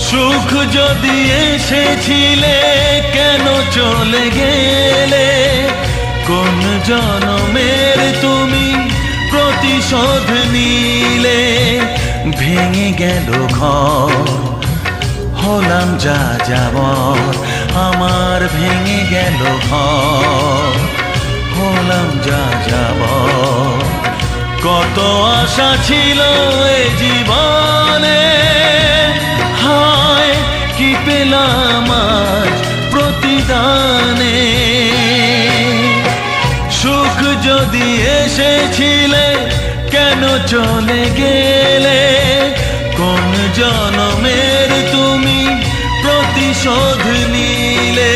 সুখ যদি এসেছিলে কেন চলে গেলে, কোন জনমের তুমি প্রতিশোধ নিলে। ভেঙে গেল ঘর, হলাম যা যাবর, আমার ভেঙে গেল ঘর, হলাম যা যাবর। কত আশা ছিল এ জীবনে, হায় কি পেলাম আজ প্রতিদানে। সুখ যদি এসেছিলে কেন চলে গেলে, কোন জনমের তুমি প্রতিশোধ নিলে।